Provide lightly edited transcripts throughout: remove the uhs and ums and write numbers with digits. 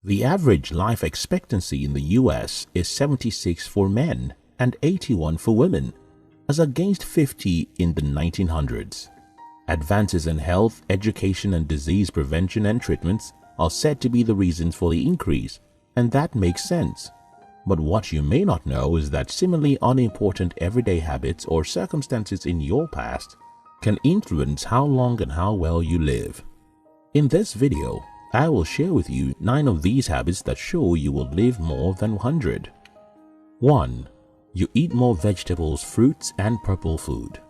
The average life expectancy in the US is 76 for men and 81 for women, as against 50 in the 1900s. Advances in health, education, and disease prevention and treatments are said to be the reasons for the increase, and that makes sense. But what you may not know is that similarly unimportant everyday habits or circumstances in your past can influence how long and how well you live. In this video, I will share with you 9 of these habits that show you will live more than 100. 1. You eat more vegetables, fruits, and purple food.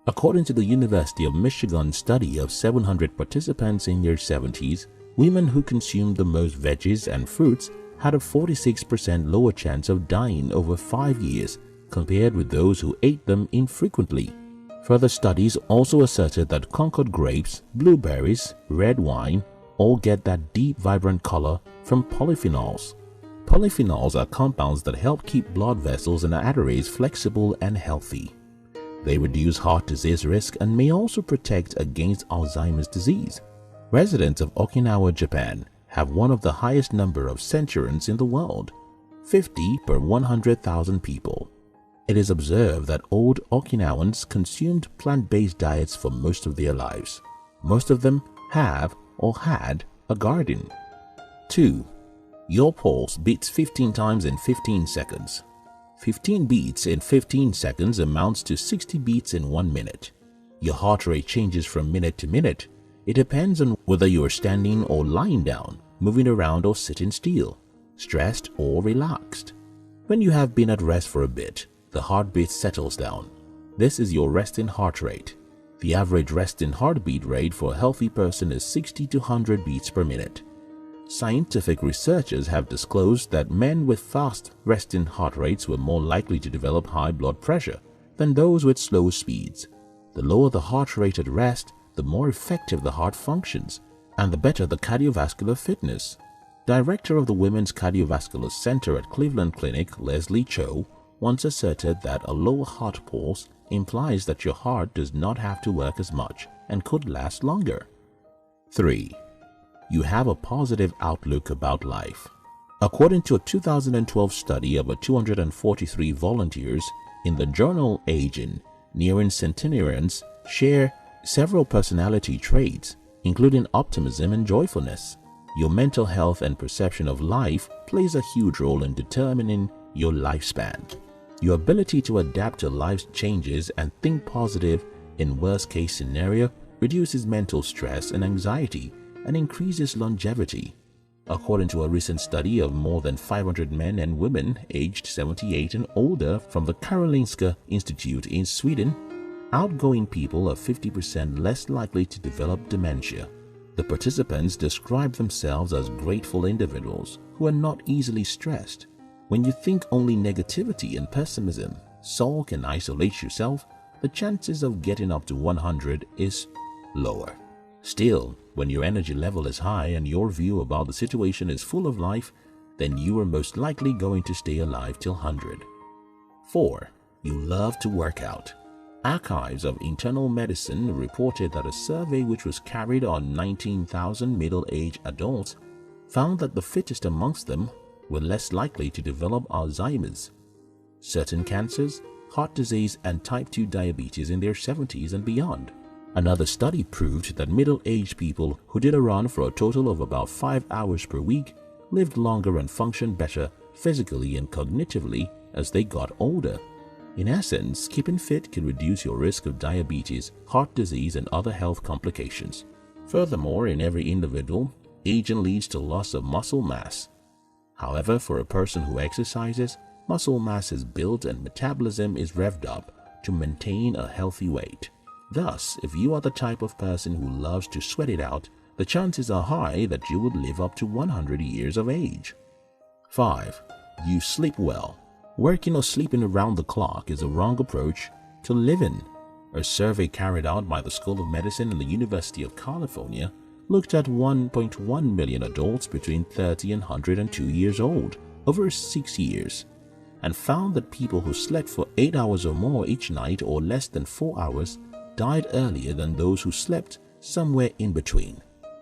According to the University of Michigan study of 700 participants in their 70s, women who consumed the most veggies and fruits had a 46% lower chance of dying over 5 years compared with those who ate them infrequently. Further studies also asserted that Concord grapes, blueberries, red wine all get that deep, vibrant color from polyphenols. Polyphenols are compounds that help keep blood vessels and arteries flexible and healthy. They reduce heart disease risk and may also protect against Alzheimer's disease. Residents of Okinawa, Japan, have one of the highest number of centurions in the world, 50 per 100,000 people. It is observed that old Okinawans consumed plant-based diets for most of their lives. Most of them have or had a garden. 2. Your pulse beats 15 times in 15 seconds. 15 beats in 15 seconds amounts to 60 beats in 1 minute. Your heart rate changes from minute to minute. It depends on whether you are standing or lying down, moving around or sitting still, stressed or relaxed. When you have been at rest for a bit, the heartbeat settles down. This is your resting heart rate. The average resting heartbeat rate for a healthy person is 60 to 100 beats per minute. Scientific researchers have disclosed that men with fast resting heart rates were more likely to develop high blood pressure than those with slow speeds. The lower the heart rate at rest, the more effective the heart functions, and the better the cardiovascular fitness. Director of the Women's Cardiovascular Center at Cleveland Clinic, Leslie Cho, once asserted that a lower heart pulse implies that your heart does not have to work as much and could last longer. 3. You have a positive outlook about life. According to a 2012 study of 243 volunteers in the journal Aging, nearing centenarians share several personality traits, including optimism and joyfulness. Your mental health and perception of life plays a huge role in determining your lifespan. Your ability to adapt to life's changes and think positive in worst-case scenario reduces mental stress and anxiety and increases longevity. According to a recent study of more than 500 men and women aged 78 and older from the Karolinska Institute in Sweden, outgoing people are 50% less likely to develop dementia. The participants described themselves as grateful individuals who are not easily stressed. When you think only negativity and pessimism, sulk and isolate yourself, the chances of getting up to 100 is lower. Still, when your energy level is high and your view about the situation is full of life, then you are most likely going to stay alive till 100. 4. You love to work out. Archives of Internal Medicine reported that a survey which was carried on 19,000 middle-aged adults found that the fittest amongst them were less likely to develop Alzheimer's, certain cancers, heart disease, and type 2 diabetes in their 70s and beyond. Another study proved that middle-aged people who did a run for a total of about 5 hours per week lived longer and functioned better physically and cognitively as they got older. In essence, keeping fit can reduce your risk of diabetes, heart disease, and other health complications. Furthermore, in every individual, aging leads to loss of muscle mass. However, for a person who exercises, muscle mass is built and metabolism is revved up to maintain a healthy weight. Thus, if you are the type of person who loves to sweat it out, the chances are high that you would live up to 100 years of age. 5. You sleep well. Working or sleeping around the clock is a wrong approach to living. A survey carried out by the School of Medicine and the University of California looked at 1.1 million adults between 30 and 102 years old over 6 years and found that people who slept for 8 hours or more each night or less than 4 hours died earlier than those who slept somewhere in between.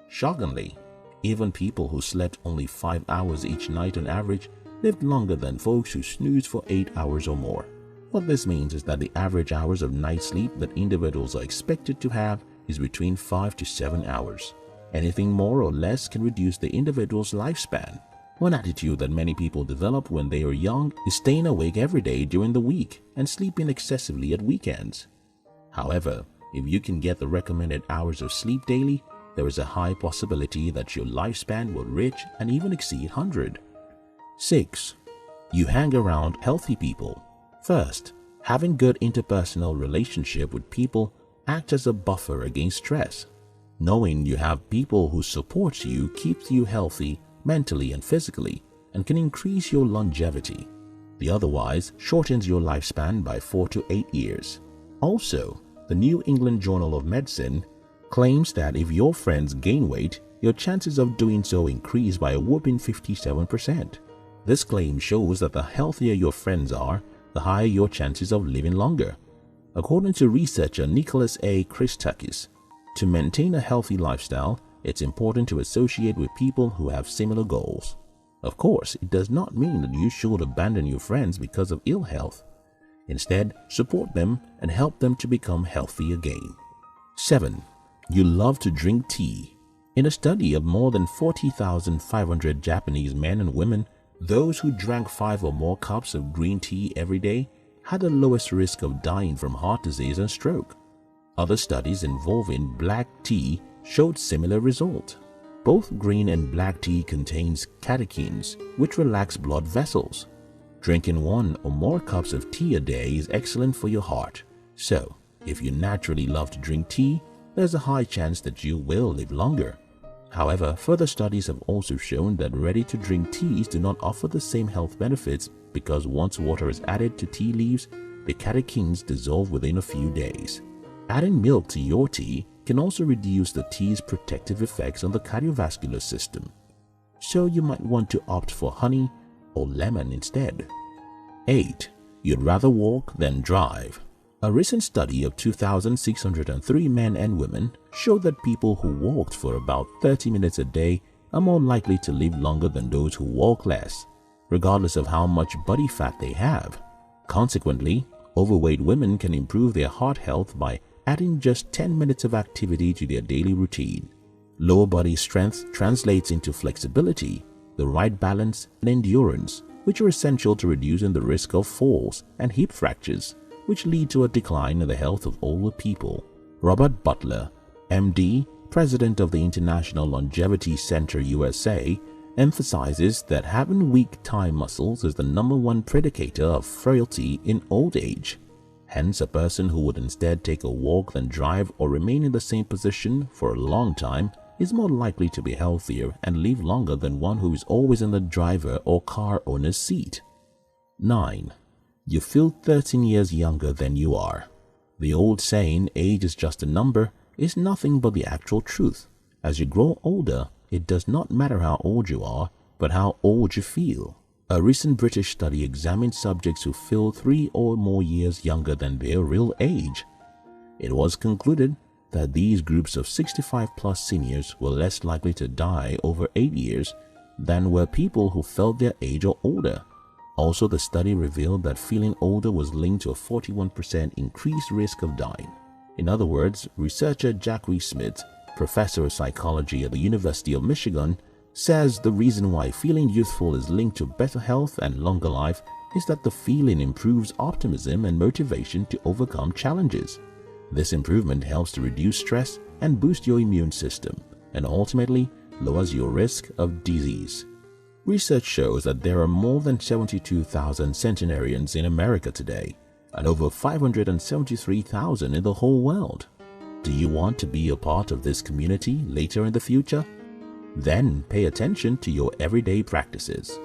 Shockingly, Even people who slept only 5 hours each night on average lived longer than folks who snoozed for 8 hours or more. What this means is that the average hours of night sleep that individuals are expected to have is between 5 to 7 hours. Anything more or less can reduce the individual's lifespan. One attitude that many people develop when they are young is staying awake every day during the week and sleeping excessively at weekends. However, if you can get the recommended hours of sleep daily, there is a high possibility that your lifespan will reach and even exceed 100. 6. You hang around healthy people. First, having good interpersonal relationship with people acts as a buffer against stress. Knowing you have people who support you keeps you healthy mentally and physically and can increase your longevity. The otherwise shortens your lifespan by 4 to 8 years. Also, the New England Journal of Medicine claims that if your friends gain weight, your chances of doing so increase by a whopping 57%. This claim shows that the healthier your friends are, the higher your chances of living longer. According to researcher Nicholas A. Christakis, to maintain a healthy lifestyle, it's important to associate with people who have similar goals. Of course, it does not mean that you should abandon your friends because of ill health. Instead, support them and help them to become healthy again. 7. You love to drink tea. In a study of more than 40,500 Japanese men and women, those who drank 5 or more cups of green tea every day had the lowest risk of dying from heart disease and stroke. Other studies involving black tea showed similar results. Both green and black tea contains catechins, which relax blood vessels. Drinking 1 or more cups of tea a day is excellent for your heart. So, if you naturally love to drink tea, there's a high chance that you will live longer. However, further studies have also shown that ready-to-drink teas do not offer the same health benefits because once water is added to tea leaves, the catechins dissolve within a few days. Adding milk to your tea can also reduce the tea's protective effects on the cardiovascular system. So you might want to opt for honey or lemon instead. 8. You'd rather walk than drive. A recent study of 2,603 men and women showed that people who walked for about 30 minutes a day are more likely to live longer than those who walk less, regardless of how much body fat they have. Consequently, overweight women can improve their heart health by adding just 10 minutes of activity to their daily routine. Lower body strength translates into flexibility, the right balance, and endurance, which are essential to reducing the risk of falls and hip fractures, which lead to a decline in the health of older people. Robert Butler, MD, president of the International Longevity Center USA, emphasizes that having weak thigh muscles is the #1 predicator of frailty in old age. Hence, a person who would instead take a walk than drive or remain in the same position for a long time is more likely to be healthier and live longer than one who is always in the driver or car owner's seat. 9. You feel 13 years younger than you are. The old saying, age is just a number, is nothing but the actual truth. As you grow older, it does not matter how old you are, but how old you feel. A recent British study examined subjects who feel 3 or more years younger than their real age. It was concluded that these groups of 65-plus seniors were less likely to die over 8 years than were people who felt their age or older. Also, the study revealed that feeling older was linked to a 41% increased risk of dying. In other words, researcher Jackie Smith, professor of psychology at the University of Michigan, says the reason why feeling youthful is linked to better health and longer life is that the feeling improves optimism and motivation to overcome challenges. This improvement helps to reduce stress and boost your immune system, and ultimately lowers your risk of disease. Research shows that there are more than 72,000 centenarians in America today, and over 573,000 in the whole world. Do you want to be a part of this community later in the future? Then pay attention to your everyday practices.